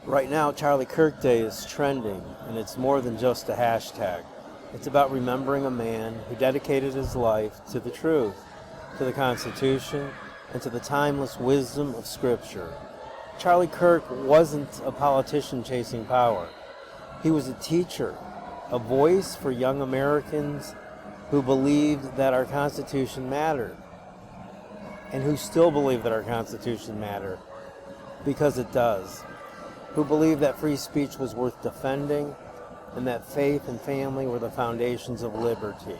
Right now, Charlie Kirk Day is trending, and it's more than just a hashtag. It's about remembering a man who dedicated his life to the truth, to the Constitution, and to the timeless wisdom of Scripture. Charlie Kirk wasn't a politician chasing power. He was a teacher, a voice for young Americans who believed that our Constitution mattered, and who still believe that our Constitution mattered, because it does. Who believed that free speech was worth defending, and that faith and family were the foundations of liberty.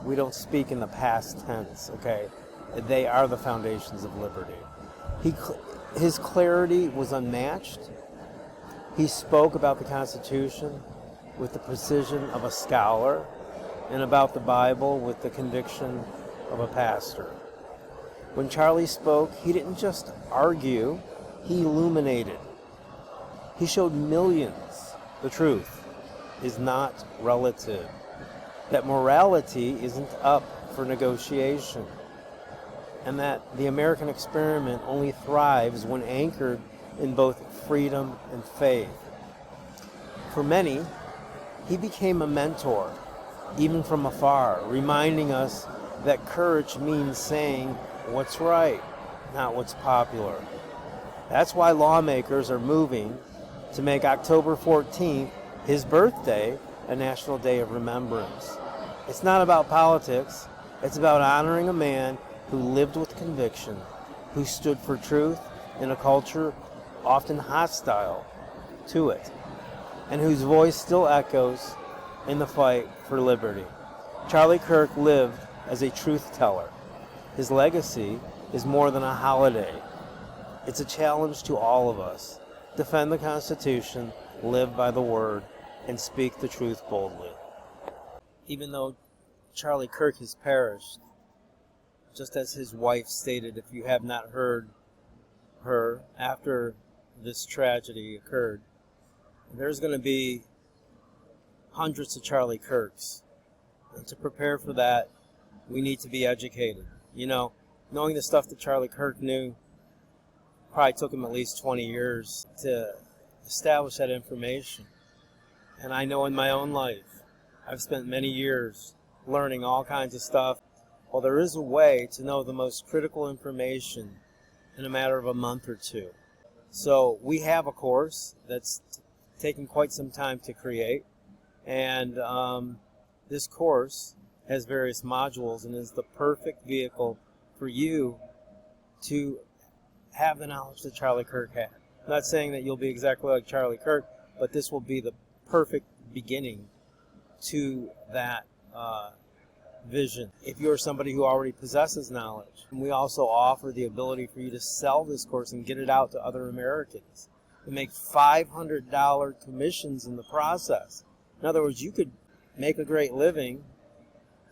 We don't speak in the past tense, okay? They are the foundations of liberty. His clarity was unmatched. He spoke about the Constitution with the precision of a scholar, and about the Bible with the conviction of a pastor. When Charlie spoke, he didn't just argue, he illuminated. He showed millions the truth is not relative, that morality isn't up for negotiation, and that the American experiment only thrives when anchored in both freedom and faith. For many, he became a mentor, even from afar, reminding us that courage means saying what's right, not what's popular. That's why lawmakers are moving to make October 14th, his birthday, a national day of remembrance. It's not about politics. It's about honoring a man who lived with conviction, who stood for truth in a culture often hostile to it, and whose voice still echoes in the fight for liberty. Charlie Kirk lived as a truth teller. His legacy is more than a holiday. It's a challenge to all of us. Defend the Constitution, live by the Word, and speak the truth boldly. Even though Charlie Kirk has perished, just as his wife stated, if you have not heard her after this tragedy occurred, there's going to be hundreds of Charlie Kirks. And to prepare for that, we need to be educated. You know, knowing the stuff that Charlie Kirk knew probably took him at least 20 years to establish that information. And I know in my own life, I've spent many years learning all kinds of stuff. Well, there is a way to know the most critical information in a matter of a month or two. So we have a course that's taken quite some time to create. And this course has various modules and is the perfect vehicle for you to have the knowledge that Charlie Kirk had. I'm not saying that you'll be exactly like Charlie Kirk, but this will be the perfect beginning to that vision. If you're somebody who already possesses knowledge, we also offer the ability for you to sell this course and get it out to other Americans and make $500 commissions in the process. In other words, you could make a great living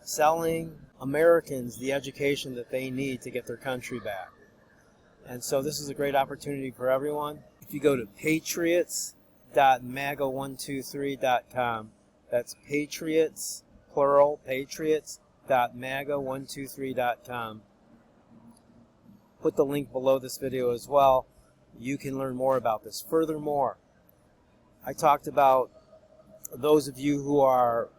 selling Americans the education that they need to get their country back. And so this is a great opportunity for everyone. If you go to patriots.maga123.com, that's patriots, plural, patriots.maga123.com. Put the link below this video as well. You can learn more about this. Furthermore, I talked about those of you who are,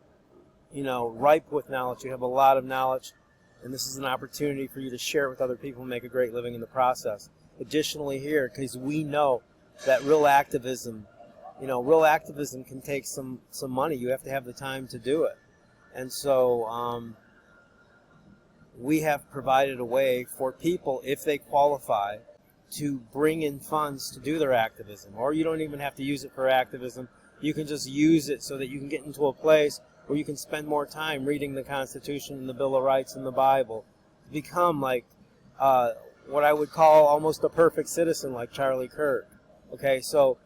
ripe with knowledge. You have a lot of knowledge, and this is an opportunity for you to share it with other people and make a great living in the process. Additionally here, because we know that real activism can take some money. You have to have the time to do it. And so we have provided a way for people, if they qualify, to bring in funds to do their activism. Or you don't even have to use it for activism. You can just use it so that you can get into a place where you can spend more time reading the Constitution and the Bill of Rights and the Bible. Become like what I would call almost a perfect citizen like Charlie Kirk. Okay, so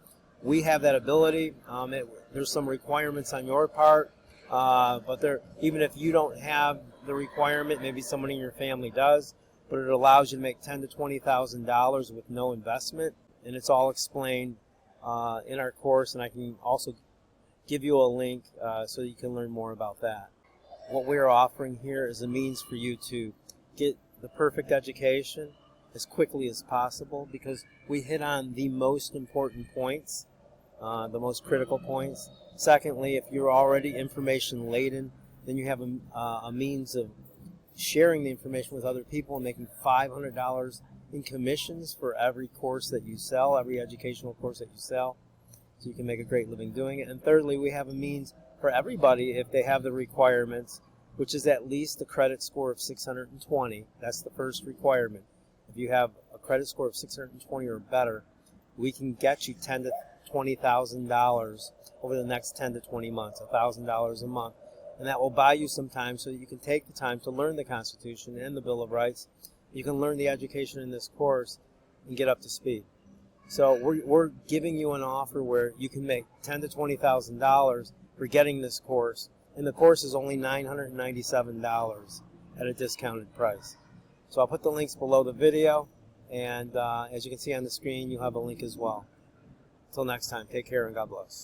we have that ability. There's some requirements on your part, but even if you don't have the requirement, maybe someone in your family does, but it allows you to make $10,000 to $20,000 with no investment, and it's all explained in our course, and I can also give you a link so you can learn more about that. What we are offering here is a means for you to get the perfect education, as quickly as possible, because we hit on the most important points, the most critical points. Secondly, if you're already information laden, then you have a means of sharing the information with other people and making $500 in commissions for every course that you sell, every educational course that you sell. So you can make a great living doing it. And thirdly, we have a means for everybody, if they have the requirements, which is at least a credit score of 620. That's the first requirement. If you have a credit score of 620 or better, we can get you $10,000 to $20,000 over the next 10 to 20 months, $1,000 a month. And that will buy you some time so that you can take the time to learn the Constitution and the Bill of Rights. You can learn the education in this course and get up to speed. So we're giving you an offer where you can make $10,000 to $20,000 for getting this course, and the course is only $997 at a discounted price. So I'll put the links below the video, and as you can see on the screen, you'll have a link as well. Until next time, take care and God bless.